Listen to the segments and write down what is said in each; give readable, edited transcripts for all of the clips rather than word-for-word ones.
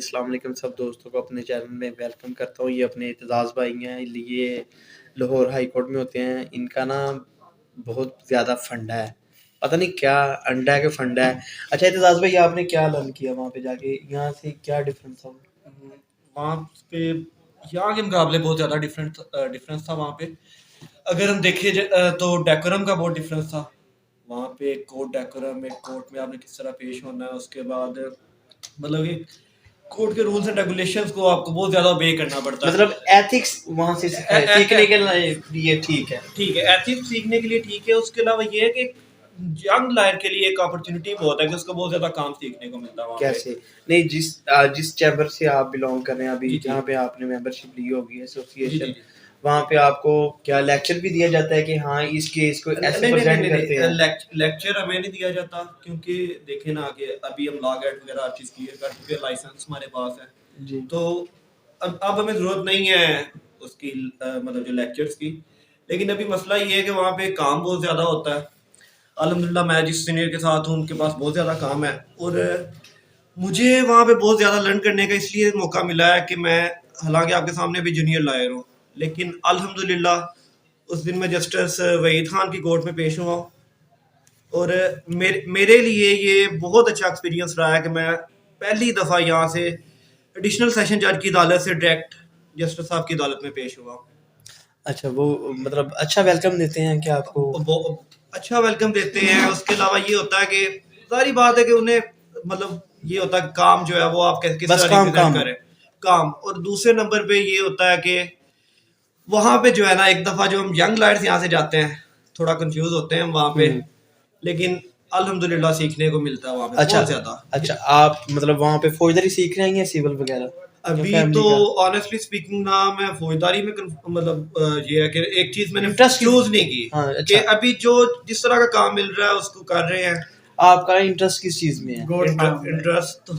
अस्सलाम वालेकुम सब दोस्तों को अपने चैनल में वेलकम करता हूँ। ये अपने एतजाज़ भाई हैं, ये लाहौर हाई कोर्ट में होते हैं। इनका ना बहुत ज़्यादा फंडा है, पता नहीं क्या अंडा है कि फंडा है। अच्छा एतजाज़ भाई, आपने क्या लर्न किया वहाँ पे जाके, यहाँ से क्या डिफरेंस था? वहाँ पे यहाँ के मुकाबले बहुत ज़्यादा डिफरेंस था वहाँ पे। अगर हम देखें तो डेकोरम का बहुत डिफरेंस था वहाँ पे। कोर्ट डेकोरम, एक कोर्ट में आपने किस तरह पेश होना है, उसके बाद मतलब एक कोर्ट के रूल्स एंड रेगुलेशंस को आपको बहुत ज़्यादा ओबे करना पड़ता है। मतलब एथिक्स वहाँ से सीखने के लिए ठीक है। ठीक है, एथिक्स सीखने के लिए ठीक है। उसके अलावा ये है कि यंग लायर के लिए एक अपॉर्चुनिटी बहुत है कि उसको बहुत ज़्यादा काम सीखने को मिलता है वहाँ पे। कैसे? नहीं, जिस चैम्बर से आप बिलोंग कर रहे हैं अभी, जी जी जहाँ पे आपने मेंबरशिप ली होगी जी जी एसोसिएशन, जी। वहाँ पे आपको क्या लेक्चर भी दिया जाता है कि हाँ इस केस को ऐसे नहीं नहीं नहीं प्रेजेंट नहीं करते नहीं, हैं? लेक्चर हमें नहीं दिया जाता क्योंकि देखे ना कि अभी हम लॉ गेट वगैरह हर चीज़ क्लियर कर चुके हैं, लाइसेंस हमारे पास है। जी। तो अब हमें ज़रूरत नहीं है उसकी मतलब जो लेक्चर्स की। लेकिन अभी मसला ये है कि वहाँ पे काम बहुत ज़्यादा होता है। अल्हम्दुलिल्लाह मैं जिस सीनियर के साथ हूँ उनके पास बहुत ज़्यादा काम है, और मुझे वहाँ पे बहुत ज़्यादा लर्न करने का इसलिए मौका मिला है कि मैं, हालांकि आपके सामने भी जूनियर लायर हूँ, लेकिन अल्हम्दुलिल्लाह उस दिन मैं जस्टिस वहीद खान की कोर्ट में पेश हुआ हूँ। और मेरे लिए ये बहुत अच्छा एक्सपीरियंस रहा है कि मैं पहली दफ़ा यहाँ से एडिशनल सेशन जज की अदालत से डायरेक्ट जस्टिस साहब की अदालत में पेश हुआ। अच्छा, वो मतलब अच्छा वेलकम देते हैं क्या आपको? वो अच्छा वेलकम देते हैं। उसके अलावा ये होता है कि सारी बात है कि उन्हें मतलब ये होता है काम जो है वो आप किस बस तरह काम रिप्रेजेंट काम। करें, काम। और दूसरे नंबर पे ये होता है कि वहाँ पे जो है ना, एक दफ़ा जो हम यंग लायर्स यहाँ से जाते हैं थोड़ा कंफ्यूज होते हैं हम वहाँ पे, हम्म। लेकिन अल्हम्दुलिल्लाह सीखने को मिलता है वहाँ पे अच्छा। बहुत ज़्यादा। अच्छा, आप मतलब वहाँ पे फौजदारी सीख रहे हैं या सिविल वगैरह या अभी तो फैमिली का? ऑनेस्टली स्पीकिंग ना, मैं फौजदारी में मतलब ये है कि एक चीज़ मैंने इंटरेस्ट किस? चूज नहीं की हाँ, कि अच्छा। अभी जो जिस तरह का काम मिल रहा है उसको कर रहे हैं। आपका इंटरेस्ट किस चीज में है? इंटरेस्ट तो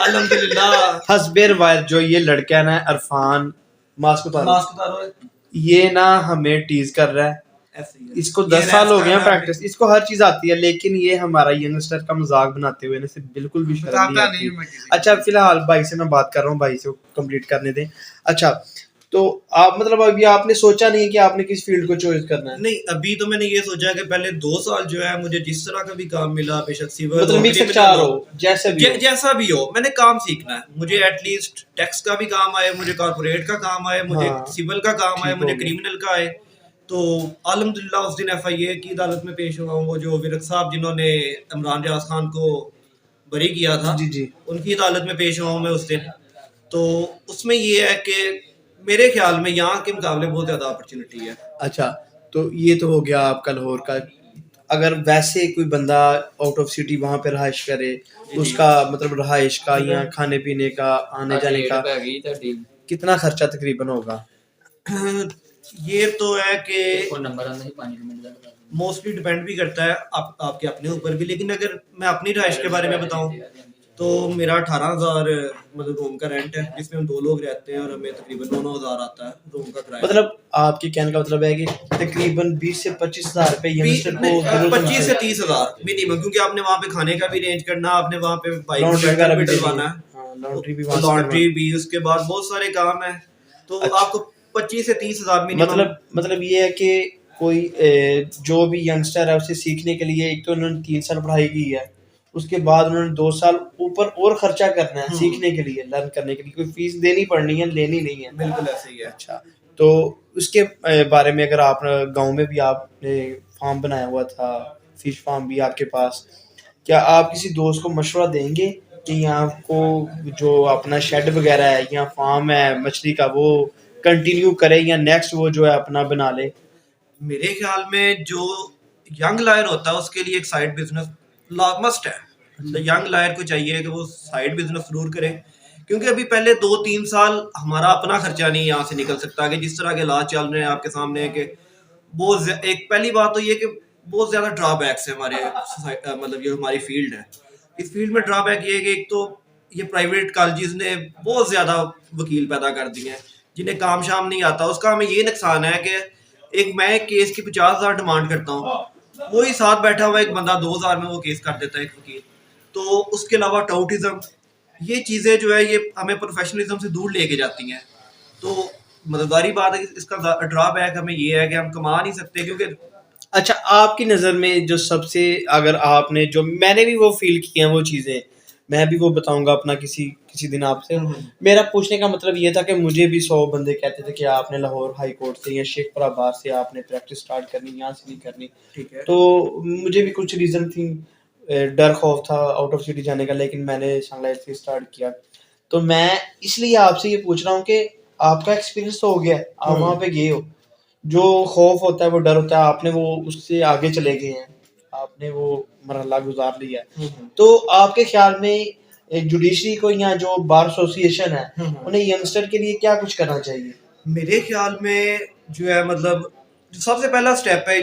अल्हम्दुलिल्लाह। हसबेर वायर जो ये लड़का है ना, अरफान, मास्क उतारो, मास्क उतारो। ये ना हमें टीज कर रहा है। ऐसे ही है, इसको ये 10 साल रैप हो कर गए हैं रहा है प्रैक्टिस, इसको हर चीज आती है, लेकिन ये हमारा यंगस्टर का मजाक बनाते हुए इसे बिल्कुल भी शर्म नहीं बताता नहीं आती। हूँ मैं किसी को। अच्छा, फिलहाल भाई से मैं बात कर रहा हूँ, भाई से कंप्लीट करने दें। अच्छा, तो आप मतलब अभी आपने सोचा नहीं है कि आपने किस फील्ड को चॉइस करना है? नहीं, अभी तो मैंने ये सोचा कि पहले 2 साल जो है मुझे जिस तरह का भी काम मिला, बेशक सिविल मतलब हो, मिक्स क्रिमिनल चार हो, हो, जैसे भी हो। जैसा भी हो, मैंने काम सीखना है। मुझे एटलीस्ट टैक्स का भी काम आए, मुझे कॉर्पोरेट का काम आए, मुझे हाँ, सिविल का काम आए, ठीक मुझे हो गया। क्रिमिनल का आए। तो अल्हम्दुलिल्लाह उस दिन एफआईए की अदालत में पेश हुआ हूँ। वो जो विरक साहब जिन्होंने इमरान रियाज खान को बरी किया था, जी जी। उनकी अदालत में पेश हुआ हूँ मैं उस दिन। तो उसमें ये है कि मेरे ख्याल में यहाँ के मुकाबले बहुत ज़्यादा अपॉर्चुनिटी है। अच्छा, तो ये तो हो गया आपका लाहौर का। अगर वैसे कोई बंदा आउट ऑफ सिटी वहाँ पे रहाइश करे, जी जी। उसका मतलब रहाइश का या खाने पीने का, आने जाने का कितना खर्चा तकरीबन होगा? ये तो है कि मोस्टली डिपेंड भी करता है आपके अपने ऊपर भी। लेकिन अगर मैं अपनी रहाइश के बारे में बताऊं तो मेरा 18,000 मतलब रूम का रेंट है, जिसमें हम 2 लोग रहते हैं, और हमें तकरीबन 9,000 आता है रूम का किराया। मतलब आपके कहने का मतलब है कि तकरीबन 20 से 25,000 रुपए यंगस्टर को जरूरत होनी 25 से चाहिए। 30,000 मिनिमम, क्योंकि आपने वहाँ पे खाने का भी अरेंज करना, आपने वहाँ पे बाइक में लॉन्ड्री पेट्रोल वगैरह भी भी देनी है। डलवाना है, हाँ, लॉन्ड्री भी वहाँ से लॉन्ड्री करवानी। भी, उसके बाद बहुत सारे काम है। तो अच्छा, आपको 25 से 30,000 मिनिमम। मतलब ये है कि कोई जो भी यंगस्टर है उसे सीखने के लिए, एक तो उन्होंने 3 साल पढ़ाई की है, उसके बाद उन्होंने 2 साल ऊपर और खर्चा करना है सीखने के लिए, लर्न करने के लिए, कोई फीस देनी पड़नी है, लेनी नहीं है। बिल्कुल ऐसे ही है। अच्छा, तो उसके बारे में अगर आप गांव में भी आपने फार्म बनाया हुआ था, फिश फार्म भी आपके पास, क्या आप किसी दोस्त को मशवरा देंगे कि यहाँ को जो अपना शेड वगैरह है या फार्म है मछली का वो कंटिन्यू करे या नेक्स्ट वो जो है अपना बना ले? मेरे ख्याल में जो यंग लायर होता है उसके लिए एक साइड बिजनेस मस्ट है। यंग लायर को चाहिए कि वो साइड बिजनेस जरूर करे, क्योंकि अभी पहले 2-3 साल हमारा अपना खर्चा नहीं यहाँ से निकल सकता। कि जिस तरह के हालात चल रहे हैं आपके सामने है कि एक पहली बात तो ये कि बहुत ज्यादा ड्रॉबैक्स है हमारे मतलब ये हमारी फील्ड है। इस फील्ड में ड्रॉबैक ये है कि एक तो ये प्राइवेट कॉलेजेस ने बहुत ज्यादा वकील पैदा कर दिए हैं जिन्हें काम शाम नहीं आता। उसका हमें ये नुकसान है कि एक मैं एक केस की 50,000 डिमांड करता हूँ, वही साथ बैठा हुआ एक बंदा 2,000 में वो केस कर देता है, एक वकील। तो उसके अलावा टाउटिज्म, ये चीज़ें जो है ये हमें प्रोफेशनलिज्म से दूर लेके जाती हैं। तो मज़ेदारी बात है कि इसका ड्रॉबैक हमें ये है कि हम कमा नहीं सकते, क्योंकि अच्छा, आपकी नज़र में जो सबसे, अगर आपने जो, मैंने भी वो फ़ील की हैं वो चीज़ें, मैं भी वो बताऊँगा अपना किसी किसी दिन आपसे। मेरा पूछने का मतलब ये था कि मुझे भी 100 बंदे कहते थे कि आपने लाहौर हाई कोर्ट से या शेखपुरा बार से आपने प्रैक्टिस स्टार्ट करनी, यहाँ से नहीं करनी। ठीक है। तो मुझे भी कुछ रीज़न थी, डर खौफ था आउट ऑफ सिटी जाने का, लेकिन मैंने सांगला से स्टार्ट किया। तो मैं इसलिए आपसे ये पूछ रहा हूँ कि आपका एक्सपीरियंस तो हो गया है, आप वहाँ पे गए हो, जो खौफ होता है वो डर होता है, आपने वो उससे आगे चले गए हैं, आपने वो मरहला गुजार लिया है। तो आपके ख्याल में जुडिशरी को या जो बार एसोसिएशन है उन्हें यंगस्टर के लिए क्या कुछ करना चाहिए? मेरे ख्याल में जो है मतलब जो सबसे पहला स्टेप है,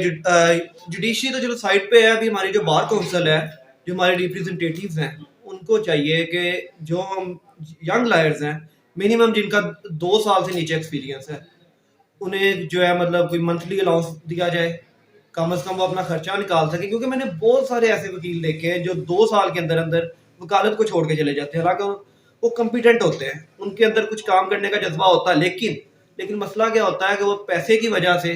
जुडिशरी तो चलो साइड पे है, अभी हमारी जो बार काउंसिल है, जो हमारे रिप्रेजेंटेटिव्स हैं, उनको चाहिए कि जो हम यंग लायर्स हैं, मिनिमम जिनका 2 साल से नीचे एक्सपीरियंस है, उन्हें जो है मतलब कोई मंथली अलाउंस दिया जाए, कम से कम वो अपना खर्चा निकाल सके। क्योंकि मैंने बहुत सारे ऐसे वकील देखे हैं जो 2 साल के अंदर अंदर वकालत को छोड़ के चले जाते हैं, हालांकि वो कॉम्पिटेंट होते हैं, उनके अंदर कुछ काम करने का जज्बा होता है, लेकिन मसला क्या होता है कि वो पैसे की वजह से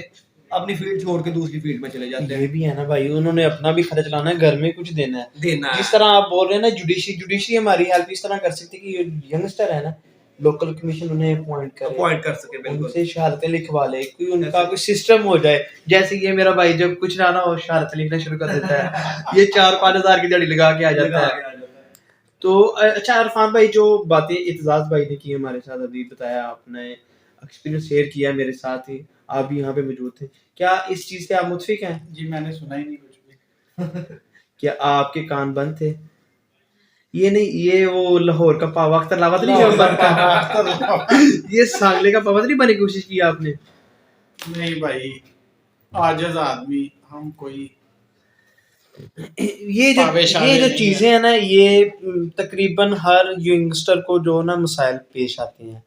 अपनी फील्ड छोड़ के दूसरी फील्ड में चले जाते ये हैं। भी है ना भाई, उन्होंने अपना भी खर्च चलाना है, घर में कुछ देना है। देना जिस है। तरह आप बोल रहे हैं ना, जुडिशरी जुडिशरी हमारी हेल्प इस तरह कर सकती है कि ये यंगस्टर है ना, लोकल कमीशन उन्हें अपॉइंट करे, अपॉइंट कर सके, बिल्कुल। उनसे शहादतें लिखवा ले, कोई उनका ऐसे कोई सिस्टम हो जाए। जैसे ये मेरा भाई जब कुछ ना ना हो शहादतें लिखना शुरू कर देता है, ये 4-5 हज़ार की दिहाड़ी लगा के आ जाता लगा है। के आ जाता है। तो अच्छा इरफान भाई, जो बातें इत्ज़ाज़ भाई ने की हमारे साथ, अभी बताया आपने, एक्सपीरियंस शेयर किया मेरे साथ ही, आप भी यहाँ पे मौजूद थे, क्या इस चीज़ से आप मुत्फिक हैं? जी मैंने सुना ही नहीं कुछ भी। क्या आपके कान बंद थे? ये नहीं, ये वो लाहौर का पावा अख्तर लावा तो नहीं जो बनता, ये सांगले का पावा तो नहीं बनने की कोशिश की आपने? नहीं भाई, आजिज आदमी हम कोई पावे ये शावे जो नहीं चीजें है। हैं ना, ये तकरीबन हर यंगस्टर को जो ना मसाइल पेश आते हैं।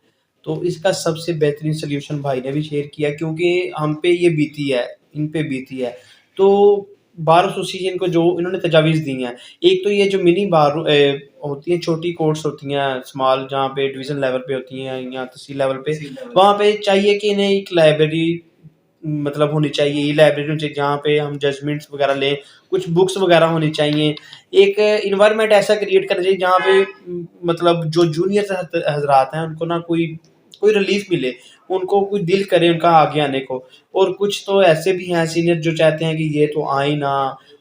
तो इसका सबसे बेहतरीन सोल्यूशन भाई ने भी शेयर किया, क्योंकि हम पे ये बीती है, इन पे बीती है। तो बार एसोसिएशन को जो इन्होंने तजावीज़ दी हैं, एक तो ये जो मिनी बार होती हैं, छोटी कोर्ट्स होती हैं, स्मॉल, जहाँ पे डिवीज़न लेवल पे होती हैं या तहसील लेवल पे, इसी लेवल वहाँ पे चाहिए कि इन्हें एक लाइब्रेरी मतलब होनी चाहिए, ये लाइब्रेरी होनी चाहिए जहाँ पे हम जजमेंट्स वगैरह लें, कुछ बुक्स वगैरह होनी चाहिए। एक एनवायरनमेंट ऐसा क्रिएट करना चाहिए जहाँ पे मतलब जो जूनियर हज़रात हैं उनको ना कोई कोई रिलीफ मिले, उनको कोई दिल करे उनका आगे आने को। और कुछ तो ऐसे भी हैं सीनियर जो चाहते हैं कि ये तो आए ना।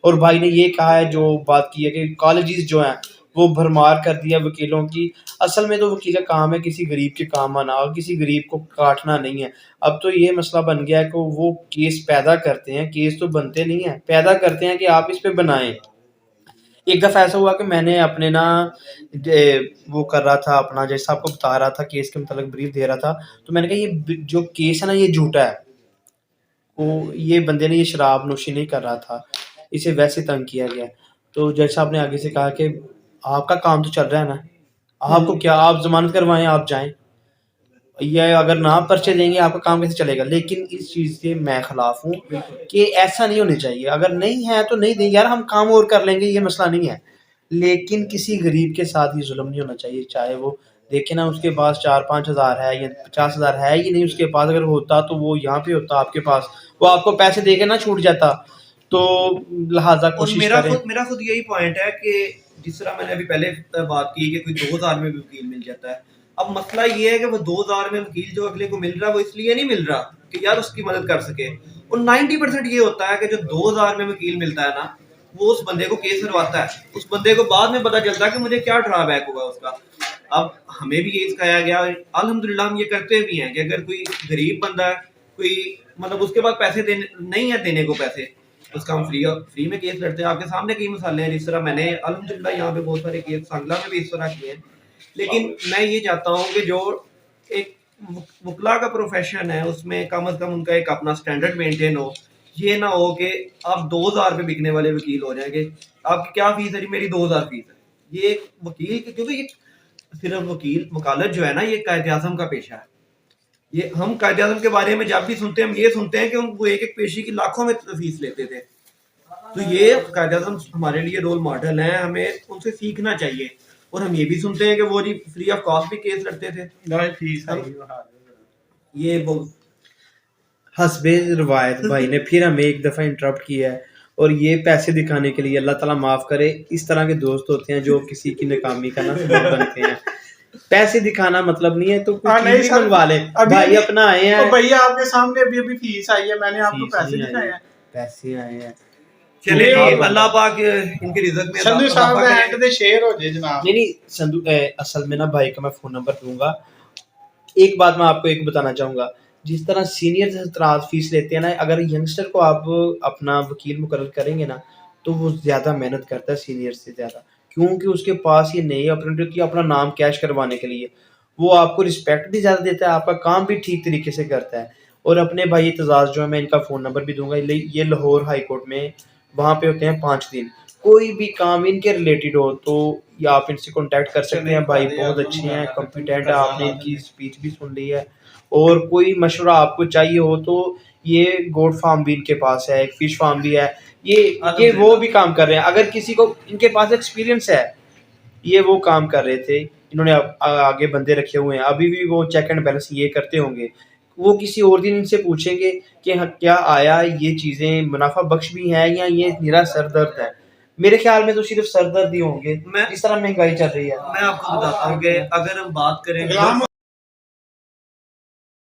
और भाई ने ये कहा है, जो बात की है कि कॉलेजेस जो हैं वो भरमार कर दिया वकीलों की। असल में तो वकील का काम है किसी गरीब के काम आना, और किसी गरीब को काटना नहीं है। अब तो ये मसला बन गया है कि वो केस पैदा करते हैं, केस तो बनते नहीं हैं, पैदा करते हैं कि आप इस पे बनाएँ। एक दफ़ा ऐसा हुआ कि मैंने अपने ना वो कर रहा था अपना, जैसा आपको बता रहा था, केस के मतलब ब्रीफ दे रहा था, तो मैंने कहा ये जो केस है ना ये झूठा है। वो ये बंदे ने ये शराब नोशी नहीं कर रहा था, इसे वैसे तंग किया गया। तो जज साहब ने आगे से कहा कि आपका काम तो चल रहा है ना, आपको क्या, आप ज़मानत करवाएँ, आप जाएँ। ये अगर ना पर्चे देंगे आपका काम कैसे चलेगा? लेकिन इस चीज़ से मैं खिलाफ हूँ कि ऐसा नहीं होना चाहिए। अगर नहीं है तो नहीं दें यार, हम काम और कर लेंगे, ये मसला नहीं है। लेकिन किसी गरीब के साथ ये जुल्म नहीं होना चाहिए, चाहे वो देखे ना उसके पास 4-5 हज़ार है या 50 हज़ार है ही नहीं उसके पास, अगर होता तो वो यहाँ पे होता आपके पास, वो आपको पैसे दे के ना छूट जाता। तो लिहाजा और कोशिश करें। मेरा खुद यही पॉइंट है कि जिस तरह मैंने अभी पहले बात की कि कोई 2,000 में भी वकील मिल जाता है। अब मसला ये है कि वो 2,000 में वकील जो अगले को मिल रहा है वो इसलिए नहीं मिल रहा कि यार उसकी मदद कर सके। और 90% ये होता है कि जो 2,000 में वकील मिलता है ना, वो उस बंदे को केस करवाता है, उस बंदे को बाद में पता चलता है कि मुझे क्या ड्रॉबैक हुआ उसका। अब हमें भी यही सिखाया गया, अल्हम्दुलिल्लाह हम ये करते भी हैं कि अगर कोई गरीब बंदा है, कोई मतलब उसके पास पैसे देने नहीं है, देने को पैसे, उसका हम फ्री में केस लड़ते हैं। आपके सामने कई मिसालें हैं, जिस तरह मैंने अल्हम्दुलिल्लाह यहाँ पे बहुत सारे केस सांगला में भी इस तरह किए हैं। लेकिन मैं ये चाहता हूँ कि जो एक वकला का प्रोफेशन है उसमें कम से कम उनका एक अपना स्टैंडर्ड मेंटेन हो। ये ना हो कि आप 2,000 पे बिकने वाले वकील हो जाएंगे। आपकी क्या फीस है जी? मेरी 2,000 फीस है। ये एक वकील क्योंकि ये सिर्फ वकील वकालत जो है ना, ये कायदे आज़म का पेशा है। ये हम कायदे आज़म के बारे में जब भी सुनते हैं, हम ये सुनते हैं कि वो एक एक पेशी की लाखों में फीस लेते थे। तो ये कायदे आज़म हमारे लिए रोल मॉडल हैं, हमें उनसे सीखना चाहिए। और हम ये भी सुनते हैं कि वो जी फ्री ऑफ कॉस्ट भी केस लड़ते थे। भाई फीस आई वो हाल है। ये वो हस्बे रवायत भाई ने फिर हमें एक दफ़ा इंटरप्ट किया है, और ये पैसे दिखाने के लिए, अल्लाह ताला माफ़ करे, इस तरह के दोस्त होते हैं जो किसी की नाकामी का ना सबब बनते हैं। पैसे दिखाना मतलब नहीं है तो कुछ हाँ, चीज़ नहीं भी सर, मंगवा ले, अभी भाई अपना आए हैं, तो भैया आपके सामने अभी फीस आई है, मैंने आपको फीस पैसे नहीं दिखाए आई, हैं। पैसे आए हैं। चले आप अल्लाह पाक इनके रिज़्क में संधू इजाफा साहब करे। एंड दे शेयर हो जाए जनाब। नहीं नहीं संधू असल में ना भाई का मैं फ़ोन नंबर दूंगा। एक बात मैं आपको एक बताना चाहूँगा, जिस तरह सीनियर हज़रात फ़ीस लेते हैं ना, अगर यंगस्टर को आप अपना वकील मुकर्रर करेंगे ना, तो वो ज़्यादा मेहनत करता है सीनियर से ज़्यादा, क्योंकि उसके पास ये नई अपॉर्चुनिटी होती है अपना नाम कैश करवाने के लिए। वो आपको रिस्पेक्ट भी ज़्यादा देता है, आपका काम भी ठीक तरीके से करता है। और अपने भाई एतजाज़ जो है, मैं इनका फ़ोन नंबर भी दूँगा, ये लाहौर हाई कोर्ट में वहाँ पे होते हैं 5 दिन। कोई भी काम इनके रिलेटेड हो तो या आप इनसे कॉन्टैक्ट कर सकते हैं। भाई बहुत अच्छे हैं, कॉम्पिटेंट है, आपने इनकी स्पीच भी सुन ली है। और कोई मशवरा आपको चाहिए हो तो ये गोट फार्म भी इनके पास है, एक फिश फार्म भी है, ये वो भी काम कर रहे हैं। अगर किसी को इनके पास एक्सपीरियंस है, ये वो काम कर रहे थे, इन्होंने आगे बंदे रखे हुए हैं, अभी भी वो चेक एंड बैलेंस ये करते होंगे। वो किसी और दिन इनसे पूछेंगे कि हाँ, क्या आया ये चीज़ें मुनाफा बख्श भी हैं या ये निरा सरदर्द है। मेरे ख्याल में तो सिर्फ सरदर्द ही होंगे, मैं जिस तरह महंगाई चल रही है। मैं आपको बताता हूँ कि अगर हम बात करें गुलाम